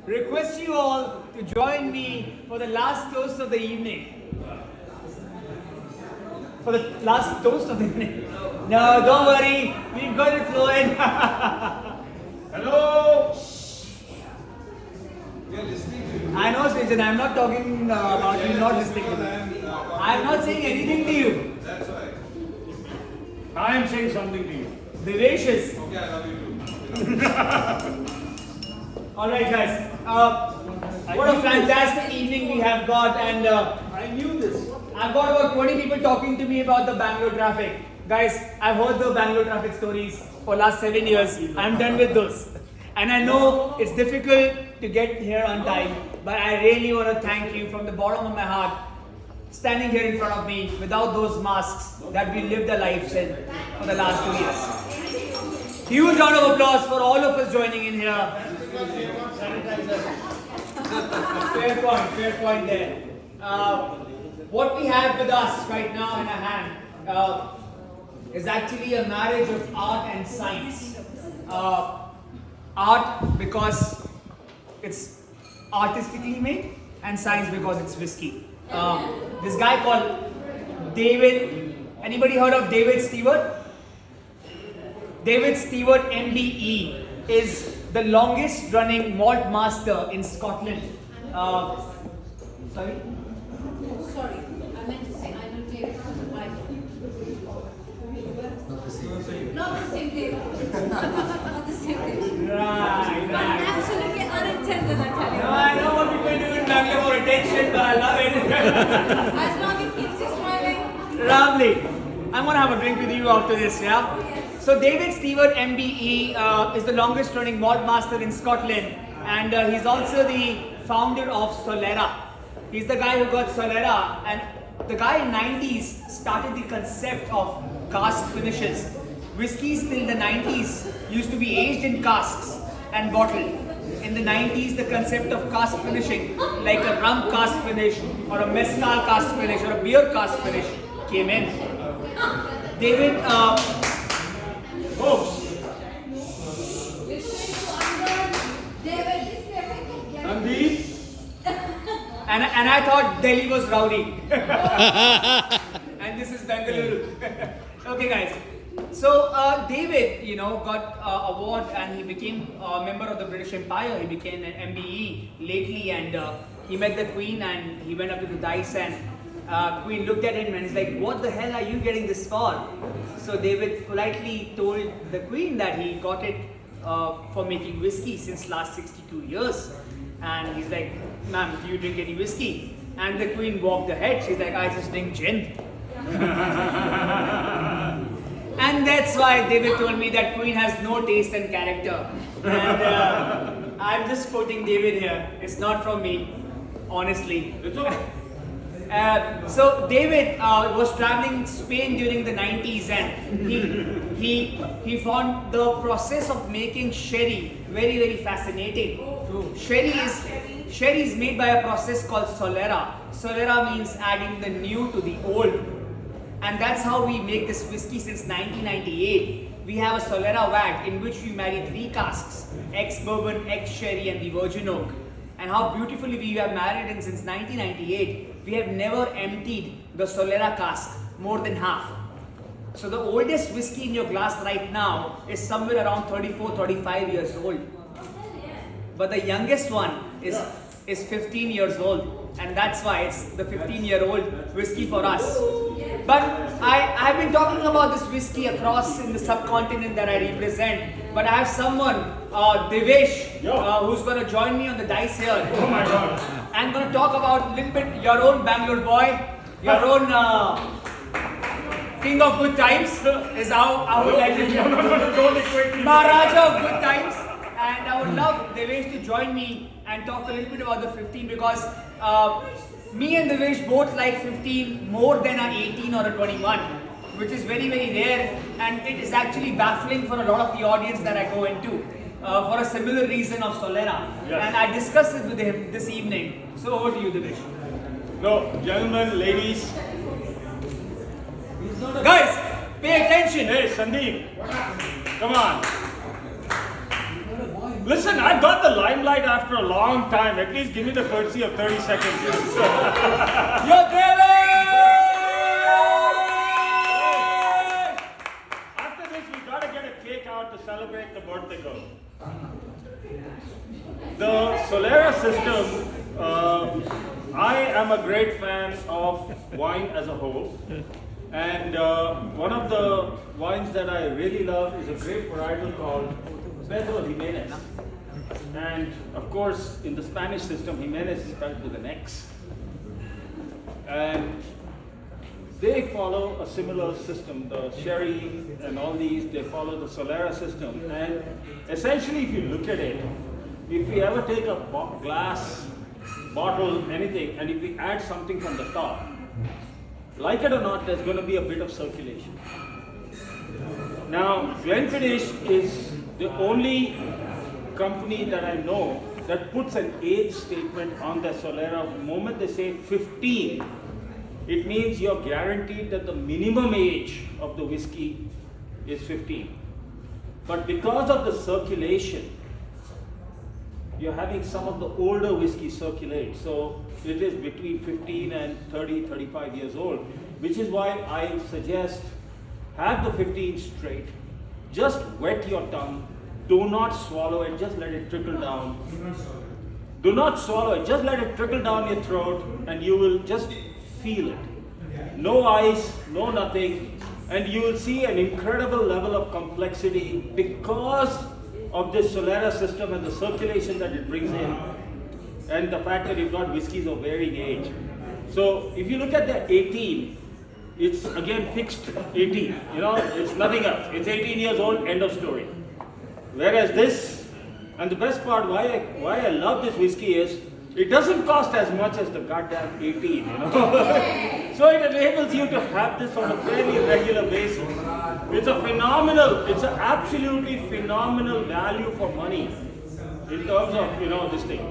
request you all to join me for the last toast of the evening. For the last toast of the evening. No, don't worry. We've got it flowing. Hello. I know, Srijan. I'm not talking about you not listening to me. I'm not saying anything to you. That's right. I am saying something to you. Delicious. Okay, I love you too. Alright, guys. What a fantastic evening we have got, and I knew this. I've got about 20 people talking to me about the Bangalore traffic. Guys, I've heard the Bangalore traffic stories for last 7 years. I'm done with those. And I know it's difficult to get here on time, but I really want to thank you from the bottom of my heart, standing here in front of me without those masks that we lived our lives in for the last 2 years. Huge round of applause for all of us joining in here. Fair point there. What we have with us right now in our hand is actually a marriage of art and science. Art because it's artistically made, and science because it's whiskey. This guy called David, anybody heard of David Stewart? David Stewart MBE is the longest running malt master in Scotland. Sorry? Sorry, I meant to say I know David from the Bible. Not the same David. Not the same David. Right. But absolutely unintended, I tell you. No, I know what people do in Bangalore for attention, but I love it. As long as it keeps you smiling. Lovely. I'm gonna have a drink with you after this, yeah? So David Stewart MBE is the longest running malt master in Scotland, and he's also the founder of Solera. He's the guy who got Solera, and the guy in 90s started the concept of cask finishes. Whiskeys till the 90s used to be aged in casks and bottled. In the 90s, the concept of cask finishing, like a rum cask finish, or a mezcal cask finish, or a beer cask finish, came in. David, David, Sandeep. and I thought Delhi was rowdy. And this is Bengaluru. Okay, guys. So David, got award, and he became a member of the British Empire. He became an MBE lately, and he met the Queen, and he went up to the dice, and Queen looked at him and he's like, "What the hell are you getting this for?" So David politely told the Queen that he got it for making whiskey since last 62 years. And he's like, "Ma'am, do you drink any whiskey?" And the Queen walked ahead. She's like, "I just drink gin." And that's why David told me that Queen has no taste and character. And I'm just quoting David here. It's not from me, honestly. It's okay. So David was traveling Spain during the 90s, and he found the process of making sherry very, very fascinating. Sherry is made by a process called Solera. Solera means adding the new to the old. And that's how we make this whiskey since 1998. We have a Solera vat in which we marry 3 casks, ex-bourbon, ex-sherry, and the virgin oak. And how beautifully we have married in since 1998. We have never emptied the Solera cask more than half. So the oldest whiskey in your glass right now is somewhere around 34, 35 years old. But the youngest one is 15 years old. And that's why it's the 15-year-old whiskey for us. But I've been talking about this whiskey across in the subcontinent that I represent. But I have someone, Devesh, who's going to join me on the dice here. Oh my God. I'm going to talk about a little bit your own Bangalore boy, your own king of good times is how I would like to Don't equate me. Maharaja of good times. And I would love Devesh to join me and talk a little bit about the 15, because me and Devesh both like 15 more than a 18 or a 21, which is very, very rare, and it is actually baffling for a lot of the audience that I go into for a similar reason of Solera. Yes. And I discussed it with him this evening. So over to you, Devesh. No, gentlemen, ladies. Guys, pay attention. Hey, Sandeep. Come on. Listen, I got the limelight after a long time. At least give me the courtesy of 30 seconds. Yo, David! After this, we gotta get a cake out to celebrate the birthday girl. The Solera system, I am a great fan of wine as a whole. And one of the wines that I really love is a grape varietal called Pedro Jimenez. And of course, in the Spanish system, Jimenez is spelled with an X. And they follow a similar system. The sherry and all these, they follow the Solera system. And essentially, if you look at it, if we ever take a glass, bottle, anything, and if we add something from the top, like it or not, there's going to be a bit of circulation. Now, Glenfiddich is the only company that I know that puts an age statement on their Solera. The moment they say 15, it means you're guaranteed that the minimum age of the whiskey is 15. But because of the circulation, you're having some of the older whiskey circulate. So it is between 15 and 30, 35 years old, which is why I suggest have the 15 straight. Just wet your tongue. Do not swallow it. Just let it trickle down. Do not swallow it. Just let it trickle down your throat and you will just feel it. No ice, no nothing. And you will see an incredible level of complexity because of this Solera system and the circulation that it brings in, and the fact that you've got whiskies of varying age. So if you look at the 18, it's again fixed 18. You know, it's nothing else. It's 18 years old, end of story. Whereas this, and the best part why I love this whiskey is, it doesn't cost as much as the goddamn 18, you know. So it enables you to have this on a fairly regular basis. It's an absolutely phenomenal value for money in terms of, you know, this thing.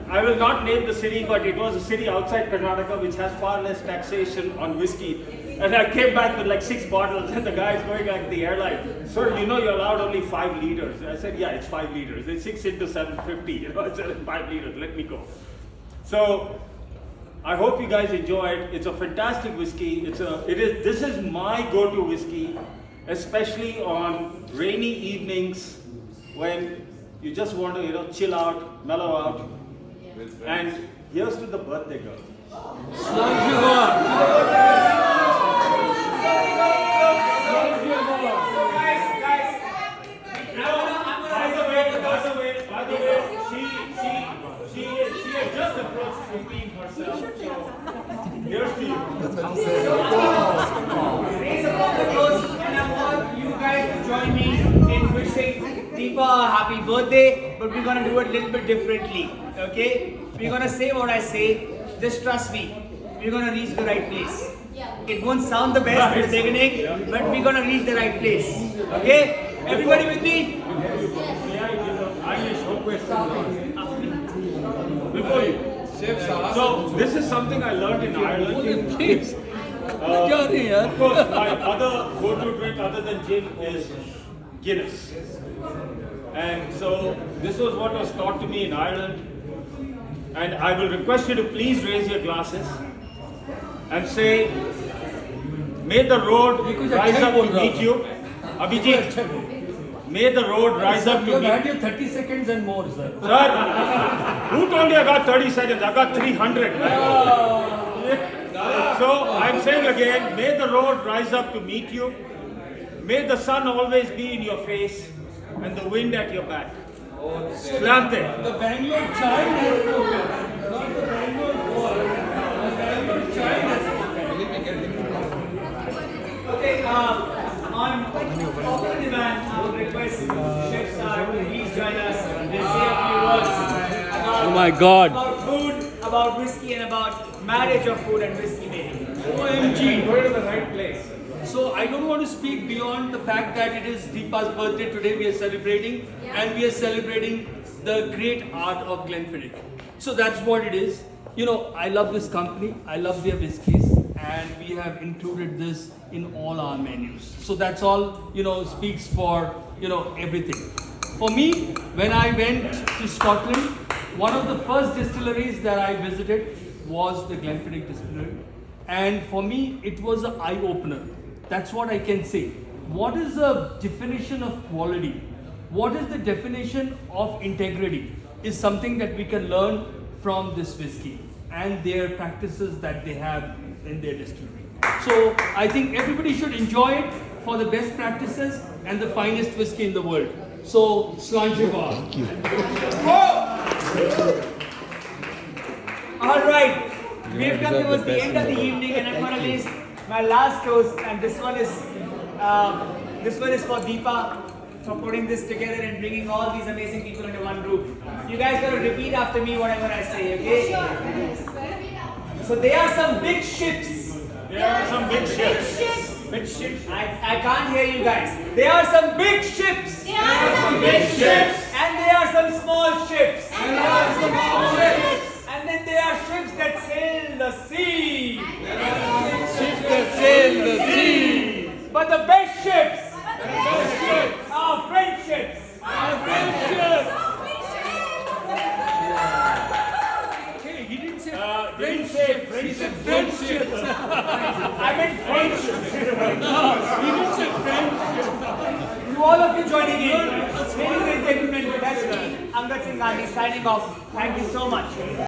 I will not name the city, but it was a city outside Karnataka which has far less taxation on whiskey. And I came back with like 6 bottles, and the guy's going at the airline, "Sir, you know you're allowed only 5 liters." I said, "Yeah, it's 5 liters. It's 6 into 750. You know, it's 5 liters. Let me go." So I hope you guys enjoy it. It's a fantastic whiskey. This is my go-to whiskey, especially on rainy evenings when you just want to, you know, chill out, mellow out. And here's to the birthday girl. By the way, she has just approached 15 herself. So here's to you. Raise a couple of those, and I want you guys to join me in wishing Deepa a happy birthday, but we're gonna do it a little bit differently, okay? We're gonna say what I say, just trust me, we're gonna reach the right place. It won't sound the best in the beginning, but we're gonna reach the right place, okay? Everybody with me? Before you. So this is something I learned in Ireland. Of course, my other go-to drink other than gin is Guinness. And so this was what was taught to me in Ireland. And I will request you to please raise your glasses and say, "May the road rise up to meet you." Abhijit, may the road rise up to meet you. 30 seconds and more, sir. Sir, who told you I got 30 seconds? I got 300. So I'm saying again, may the road rise up to meet you. May the sun always be in your face and the wind at your back. Slante. The Bangalore child has spoken. Not the Bangalore boy. The Bangalore child has spoken. Okay, on popular demand, I would request Chef Sir to please join us and say a few words about, Oh my God. about food, about whiskey, and about marriage of food and whiskey making. OMG, we're in the right place. So I don't want to speak beyond the fact that it is Deepa's birthday today. We are celebrating, and we are celebrating the great art of Glenfiddich. So that's what it is. You know, I love this company. I love their whiskies, and we have included this in all our menus. So that's all, you know, speaks for, you know, everything. For me, when I went to Scotland, one of the first distilleries that I visited was the Glenfiddich distillery. And for me, it was an eye-opener. That's what I can say. What is the definition of quality? What is the definition of integrity? Is something that we can learn from this whiskey and their practices that they have in their distillery. So I think everybody should enjoy it for the best practices and the finest whiskey in the world. So, Slanjivar. Thank you. All right, we've come towards the end of the evening, and I'm going to raise my last toast, and this one is for Deepa for putting this together and bringing all these amazing people under one roof. You guys got to repeat after me whatever I say, okay? So there are some big ships. There are some big ships. Big ships. I can't hear you guys. There are some big ships. There are some big ships. And there are some small ships. And there are some small ships. And then there are ships that sail the sea. Ships that sail the sea. But the best ships are friendships. Okay, he didn't say Didn't say he said friendship. friendships. I meant friendships. He didn't say friendships. To all of you joining in, ladies and gentlemen, that's me, Angad Singh Gandhi, signing off. Thank you so much.